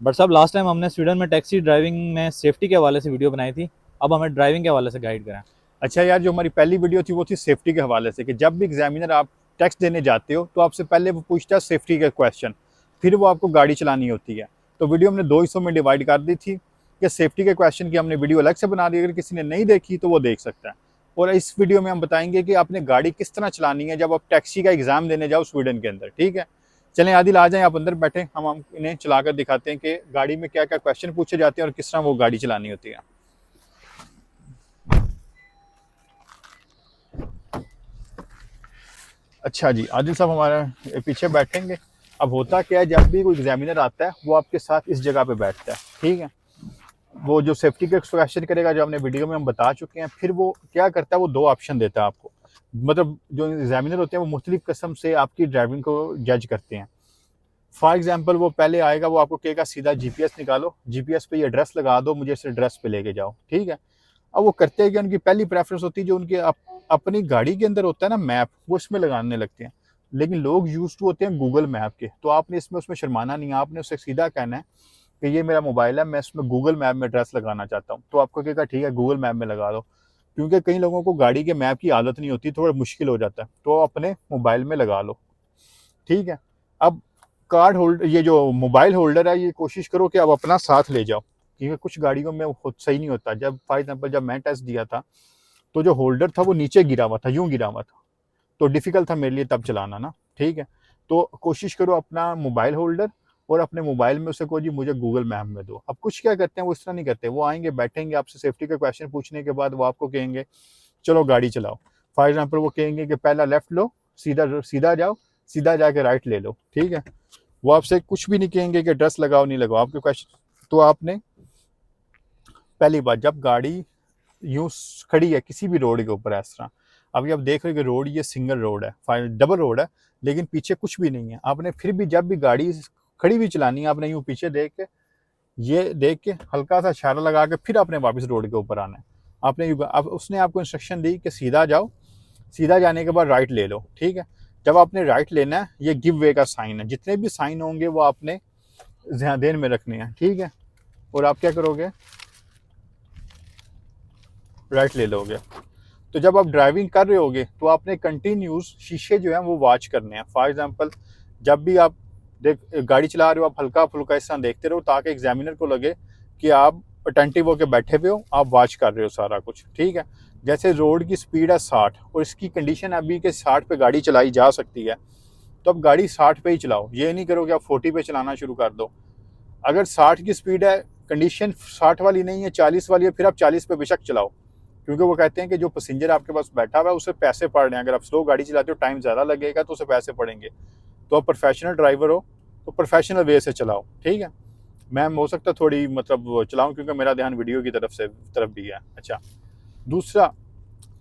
But साहब last time हमने Sweden में टैक्सी ड्राइविंग में सेफ्टी के हवाले से वीडियो बनाई थी, अब हमें ड्राइविंग के हवाले से गाइड करें। अच्छा यार, जो हमारी पहली वीडियो थी वो थी सेफ्टी के हवाले से, कि जब भी एग्जामिनर आप टेस्ट देने जाते हो तो आपसे पहले वो पूछता है सेफ्टी के क्वेश्चन, फिर वो आपको गाड़ी चलानी होती है। तो वीडियो हमने दो हिस्सों में डिवाइड कर दी थी कि सेफ्टी के क्वेश्चन की हमने वीडियो अलग से बना दी, अगर किसी ने नहीं देखी तो वो देख सकता है। और इस वीडियो में हम बताएंगे कि आपने गाड़ी किस तरह चलानी है जब आप टैक्सी का एग्जाम देने जाओ स्वीडन के अंदर। ठीक है, चलें आदिल आ जाएं, आप अंदर बैठे, हम इन्हें चलाकर दिखाते हैं कि गाड़ी में क्या क्या क्वेश्चन पूछे जाते हैं और किस तरह वो गाड़ी चलानी होती है। अच्छा जी, आदिल साहब हमारे पीछे बैठेंगे। अब होता क्या है, जब भी कोई एग्जामिनर आता है वो आपके साथ इस जगह पे बैठता है। ठीक है, वो जो सेफ्टी के क्वेश्चन करेगा जो हमने वीडियो में हम बता चुके हैं, फिर वो क्या करता है, वो दो ऑप्शन देता है आपको। मतलब जो एग्जामिनर होते हैं वो मुख्तलिफ किस्म से आपकी ड्राइविंग को जज करते हैं। फॉर एग्जाम्पल, वो पहले आएगा, वो आपको कहेगा सीधा जीपीएस निकालो, जीपीएस पे ये एड्रेस लगा दो, मुझे इस एड्रेस पे लेके जाओ। ठीक है, अब वो करते हैं कि उनकी पहली प्रेफरेंस होती है जो उनके अपनी गाड़ी के अंदर होता है ना मैप, वो उसमें लगाने लगते हैं। लेकिन लोग यूज टू होते हैं गूगल मैप के, तो आपने इसमें उसमें शर्माना नहीं है, आपने उससे सीधा कहना है कि ये मेरा मोबाइल है, मैं इसमें गूगल मैप में एड्रेस लगाना चाहता हूँ। तो आपको कहेगा ठीक है गूगल मैप में लगा दो, क्योंकि कई लोगों को गाड़ी के मैप की आदत नहीं होती, थोड़ा मुश्किल हो जाता है, तो अपने मोबाइल में लगा लो। ठीक है, अब कार्ड होल्डर, ये जो मोबाइल होल्डर है, ये कोशिश करो कि आप अपना साथ ले जाओ, क्योंकि कुछ गाड़ियों में खुद सही नहीं होता। जब फॉर एग्जाम्पल जब मैं टेस्ट दिया था तो जो होल्डर था वो नीचे गिरा हुआ था, यूं गिरा हुआ था, तो डिफिकल्ट था मेरे लिए तब चलाना ना। ठीक है, तो कोशिश करो अपना मोबाइल होल्डर, और अपने मोबाइल में उसे कहो जी मुझे गूगल मैप में दो। अब कुछ क्या करते हैं वो इस तरह नहीं करते, वो आएंगे बैठेंगे आपसे सेफ्टी का क्वेश्चन पूछने के बाद वो आपको कहेंगे चलो गाड़ी चलाओ। फॉर एग्जाम्पल वो कहेंगे कि पहला लेफ्ट लो, सीधा सीधा जाओ, सीधा जाके राइट ले लो। ठीक है, वो आपसे कुछ भी नहीं कहेंगे कि ड्रेस लगाओ नहीं लगाओ आपके क्वेश्चन। तो आपने पहली बात, जब गाड़ी यूं खड़ी है किसी भी रोड के ऊपर इस तरह, अभी आप देख रहे हो कि रोड ये सिंगल रोड है, डबल रोड है, लेकिन पीछे कुछ भी नहीं है, आपने फिर भी जब भी गाड़ी खड़ी हुई चलानी है, आपने यूं पीछे देख के, ये देख के हल्का सा इशारा लगा के फिर आपने वापस रोड के ऊपर आना है। आपने अब उसने आपको इंस्ट्रक्शन दी कि सीधा जाओ, सीधा जाने के बाद राइट ले लो। ठीक है, जब आपने राइट लेना है, ये गिव वे का साइन है, जितने भी साइन होंगे वो आपने ध्यान में रखने हैं। ठीक है, और आप क्या करोगे, राइट ले लोगे। तो जब आप ड्राइविंग कर रहे होगे तो आपने कंटिन्यूस शीशे जो है वो वॉच करने हैं। फॉर एग्जांपल, जब भी आप देख गाड़ी चला रहे हो, आप हल्का फुल्का इस तरह देखते रहो ताकि एग्जामिनर को लगे कि आप अटेंटिव होकर बैठे हुए हो, आप वॉच कर रहे हो सारा कुछ। ठीक है, जैसे रोड की स्पीड है 60 और इसकी कंडीशन अभी के 60 पे गाड़ी चलाई जा सकती है, तो अब गाड़ी 60 पे ही चलाओ, ये नहीं करो कि आप 40 पे चलाना शुरू कर दो। अगर 60 की स्पीड है, कंडीशन 60 वाली नहीं है 40 वाली है, फिर आप 40 पे बेशक चलाओ, क्योंकि वो कहते हैं कि जो पैसेंजर आपके पास बैठा हुआ है उसे पैसे पड़ रहे हैं, अगर आप स्लो गाड़ी चलाते हो टाइम ज़्यादा लगेगा तो उसे पैसे पड़ेंगे। तो आप प्रोफेशनल ड्राइवर हो तो प्रोफेशनल वे से चलाओ। ठीक है, मैं हो सकता थोड़ी मतलब चलाऊं क्योंकि मेरा ध्यान वीडियो की तरफ भी है। अच्छा, दूसरा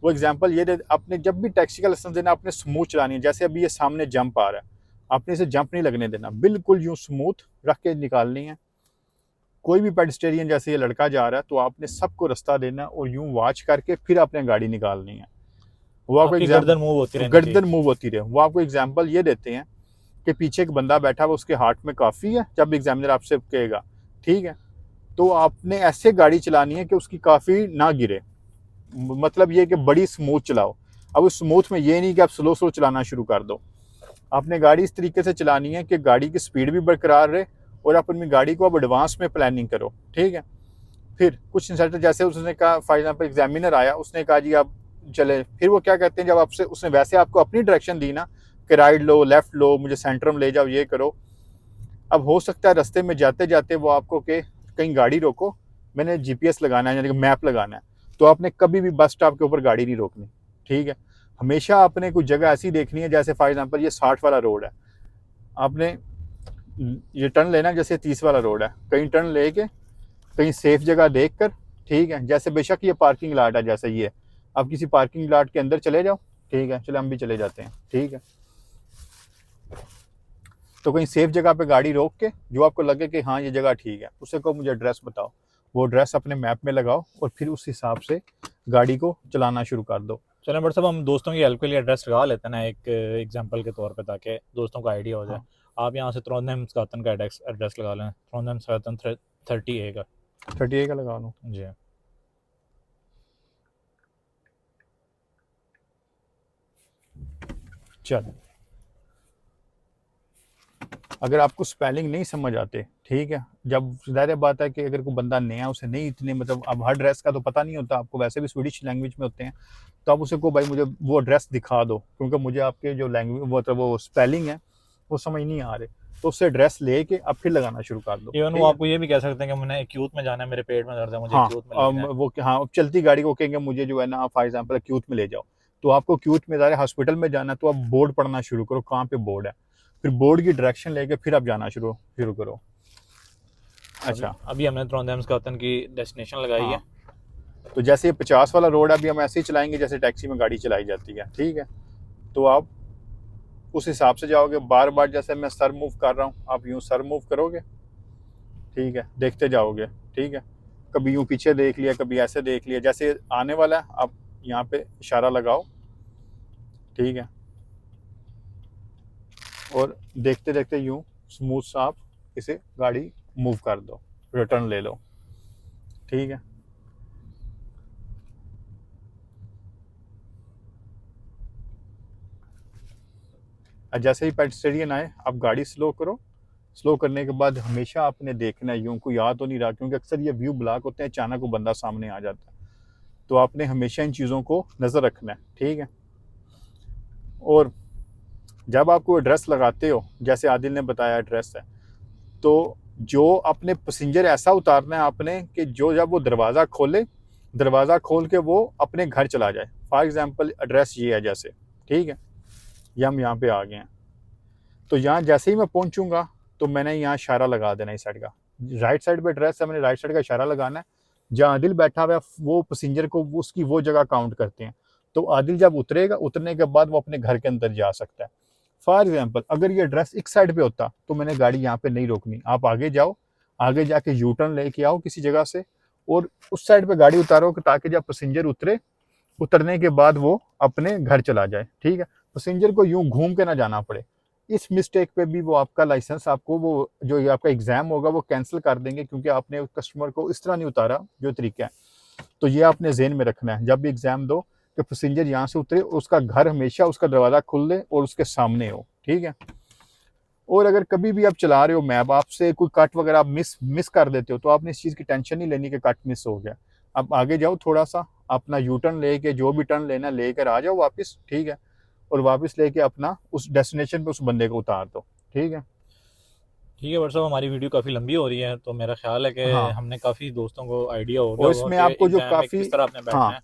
वो एग्जांपल ये दे, आपने जब भी टैक्सी का लाइसेंस देना आपने स्मूथ चलानी है। जैसे अभी ये सामने जंप आ रहा है, आपने इसे जंप नहीं लगने देना, बिल्कुल यूं स्मूथ रख के निकालनी है। कोई भी पेडिस्टेरियन जैसे ये लड़का जा रहा है तो आपने सबको रास्ता देना और यूं वॉच करके फिर आपने गाड़ी निकालनी है। वो आपको आपकी एग्जाम गर्दन मूव होती रहनी चाहिए। गर्दन मूव होती रहे। वो आपको एग्जाम्पल ये देते हैं कि पीछे एक बंदा बैठा हुआ, उसके हार्ट में काफ़ी है, जब एग्जामिनर आपसे कहेगा। ठीक है, तो आपने ऐसे गाड़ी चलानी है कि उसकी काफ़ी ना गिरे, मतलब ये कि बड़ी स्मूथ चलाओ। अब उस स्मूथ में ये नहीं कि आप स्लो स्लो चलाना शुरू कर दो, आपने गाड़ी इस तरीके से चलानी है कि गाड़ी की स्पीड भी बरकरार रहे और आप अपनी गाड़ी को अब एडवांस में प्लानिंग करो। ठीक है, फिर कुछ इंस्ट्रक्टर जैसे उसने कहा, फॉर एग्जाम्पल एग्जामिनर आया, उसने कहा जी आप चले, फिर वो क्या कहते हैं, जब आपसे उसने वैसे आपको अपनी डायरेक्शन दी ना कि राइट लो लेफ्ट लो, मुझे सेंटर में ले जाओ, ये करो। अब हो सकता है रास्ते में जाते जाते वो आपको के कहीं गाड़ी रोको, मैंने जीपीएस लगाना है यानी कि मैप लगाना है, तो आपने कभी भी बस स्टॉप के ऊपर गाड़ी नहीं रोकनी। ठीक है, हमेशा आपने कुछ जगह ऐसी देखनी है, जैसे फॉर एग्जाम्पल ये 60 वाला रोड है, आपने ये टर्न लेना है, जैसे 30 वाला रोड है, कहीं टर्न लेके कहीं सेफ जगह देख कर। ठीक है, जैसे बेशक ये पार्किंग लॉट है, जैसे ये आप किसी पार्किंग लॉट के अंदर चले जाओ। ठीक है, चलो हम भी चले जाते हैं। ठीक है, तो कहीं सेफ जगह पे गाड़ी रोक के जो आपको लगे कि हाँ ये जगह ठीक है, उससे कहो मुझे एड्रेस बताओ, वो एड्रेस अपने मैप में लगाओ और फिर उस हिसाब से गाड़ी को चलाना शुरू कर दो। चलें बट साहब हम दोस्तों की हेल्प के लिए एड्रेस लगा लेते हैं ना, एक एग्जांपल के तौर पे, ताकि दोस्तों को आइडिया हो जाए। हाँ, आप यहाँ से त्रोंदहेम स्कातन का एड्रेस लगा लें, त्रोंदहेम स्कातन 30A का। 30A का लगा लूँ। जी चल, अगर आपको स्पेलिंग नहीं समझ आते, ठीक है, जब ज़ाहिर बात है कि अगर कोई बंदा नया, उसे नहीं इतने मतलब अब हर ड्रेस का तो पता नहीं होता आपको, वैसे भी स्वीडिश लैंग्वेज में होते हैं, तो आप उसे को भाई मुझे वो ड्रेस दिखा दो, क्योंकि मुझे आपके जो लैंग्वेज वो स्पेलिंग है वो समझ नहीं आ रहे, तो उससे ड्रेस लेके अब फिर लगाना शुरू कर दो। इवन वो आपको ये भी कह सकते हैं कि मैंने एक्यूट में जाना है, मेरे पेट में दर्द है, मुझे हाँ, एक्यूट में लेना है। वो हाँ, अब चलती गाड़ी को कहेंगे मुझे जो है ना, फॉर एग्जाम्पल एक्यूट में ले जाओ, तो आपको एक्यूट में ज़ाहिर हॉस्पिटल में जाना है, तो आप बोर्ड पढ़ना शुरू करो, कहाँ पे बोर्ड है, फिर बोर्ड की डायरेक्शन लेके फिर आप जाना शुरू शुरू करो। अच्छा, अभी हमने त्रोंदहेम स्कातन की डेस्टिनेशन लगाई है। तो जैसे ये 50 वाला रोड है, अभी हम ऐसे ही चलाएंगे जैसे टैक्सी में गाड़ी चलाई जाती है, ठीक है, तो आप उस हिसाब से जाओगे, बार बार जैसे मैं सर मूव कर रहा हूँ आप यूँ सर मूव करोगे, ठीक है, देखते जाओगे, ठीक है, कभी यूँ पीछे देख लिया, कभी ऐसे देख लिया, जैसे आने वाला है आप यहाँ पे इशारा लगाओ, ठीक है, और देखते देखते यूँ स्मूथ सा आप इसे गाड़ी मूव कर दो, रिटर्न ले लो, ठीक है। जैसे ही पेडेस्ट्रियन आए आप गाड़ी स्लो करो, स्लो करने के बाद हमेशा आपने देखना है, यूं कोई याद तो नहीं रहा, क्योंकि अक्सर ये व्यू ब्लॉक होते हैं, अचानक वो बंदा सामने आ जाता है, तो आपने हमेशा इन चीज़ों को नज़र रखना है, ठीक है। और जब आपको एड्रेस लगाते हो, जैसे आदिल ने बताया एड्रेस है, तो जो अपने पैसेंजर ऐसा उतारना है आपने कि जो जब वो दरवाज़ा खोले, दरवाज़ा खोल के वो अपने घर चला जाए। फॉर एग्जांपल एड्रेस ये है जैसे, ठीक है, ये हम यहाँ पे आ गए हैं, तो यहाँ जैसे ही मैं पहुँचूँगा तो मैंने यहाँ इशारा लगा देना इस साइड का, राइट साइड पे एड्रेस है, मैंने राइट साइड का इशारा लगाना है, जहाँ आदिल बैठा हुआ है वो पैसेंजर को उसकी वो जगह काउंट करते हैं, तो आदिल जब उतरेगा, उतरने के बाद वो अपने घर के अंदर जा सकता है। फॉर एग्जाम्पल अगर ये एड्रेस एक साइड पे होता तो मैंने गाड़ी यहाँ पे नहीं रोकनी, आप आगे जाओ, आगे जाके यू टर्न लेके आओ किसी जगह से और उस साइड पे गाड़ी उतारो, ताकि जब पैसेंजर उतरे, उतरने के बाद वो अपने घर चला जाए, ठीक है, पैसेंजर को यूं घूम के ना जाना पड़े। इस मिस्टेक पे भी वो आपका लाइसेंस, आपको वो जो ये आपका एग्जाम होगा वो कैंसिल कर देंगे, क्योंकि आपने कस्टमर को इस तरह नहीं उतारा जो तरीका है। तो ये आपने जेहन में रखना है जब भी एग्जाम दो, कि पैसेंजर यहाँ से उतरे, उसका घर हमेशा उसका दरवाज़ा खुल दे और उसके सामने हो, ठीक है। और अगर कभी भी आप चला रहे हो मैप, आपसे कोई कट वगैरह आप मिस कर देते हो, तो आपने इस चीज़ की टेंशन नहीं लेनी कि कट मिस हो गया, आप आगे जाओ, थोड़ा सा अपना यू टर्न लेके जो भी टर्न लेना लेकर आ जाओ वापस, ठीक है, और वापस लेके अपना उस डेस्टिनेशन पे उस बंदे को उतार दो, ठीक है। ठीक है बट साहब, हमारी वीडियो काफ़ी लंबी हो रही है, तो मेरा ख्याल है कि हाँ, हमने काफ़ी दोस्तों को आइडिया हो गया और होगा इसमें कि आपको जो एग्जाम में काफ़ी, किस तरह आपने बैठना हाँ, है।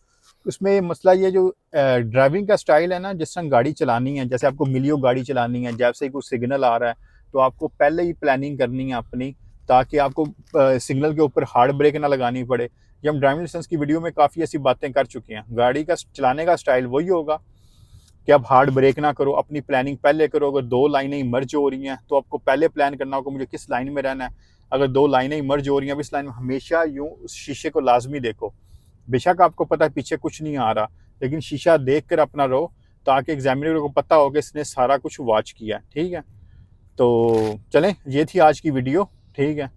उसमें मसला ये जो ड्राइविंग का स्टाइल है ना, जिस तरह गाड़ी चलानी है, जैसे आपको मिलियो गाड़ी चलानी है, जैसे ही कोई सिग्नल आ रहा है तो आपको पहले ही प्लानिंग करनी है अपनी, ताकि आपको सिग्नल के ऊपर हार्ड ब्रेक ना लगानी पड़े। ये हम ड्राइविंग लाइसेंस की वीडियो में काफ़ी ऐसी बातें कर चुके हैं। गाड़ी का चलाने का स्टाइल वही होगा कि आप हार्ड ब्रेक ना करो, अपनी प्लानिंग पहले करो। अगर दो लाइनें मर्ज हो रही हैं तो आपको पहले प्लान करना होगा मुझे किस लाइन में रहना है। अगर दो लाइनें मर्ज हो रही हैं, इस लाइन में हमेशा यूँ उस शीशे को लाजमी देखो। बेशक आपको पता है पीछे कुछ नहीं आ रहा, लेकिन शीशा देख कर अपना रहो, ताकि एग्जामिनर को पता हो कि इसने सारा कुछ वॉच किया है, ठीक है। तो चलें, ये थी आज की वीडियो, ठीक है।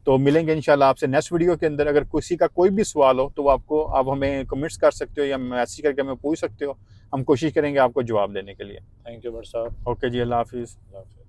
तो मिलेंगे इंशाल्लाह आपसे नेक्स्ट वीडियो के अंदर। अगर किसी का कोई भी सवाल हो तो आप हमें कमेंट्स कर सकते हो या मैसेज करके हमें पूछ सकते हो, हम कोशिश करेंगे आपको जवाब देने के लिए। थैंक यू बट साहब। ओके जी, अल्लाह हाफिज़। अल्लाह हाफ़िज़।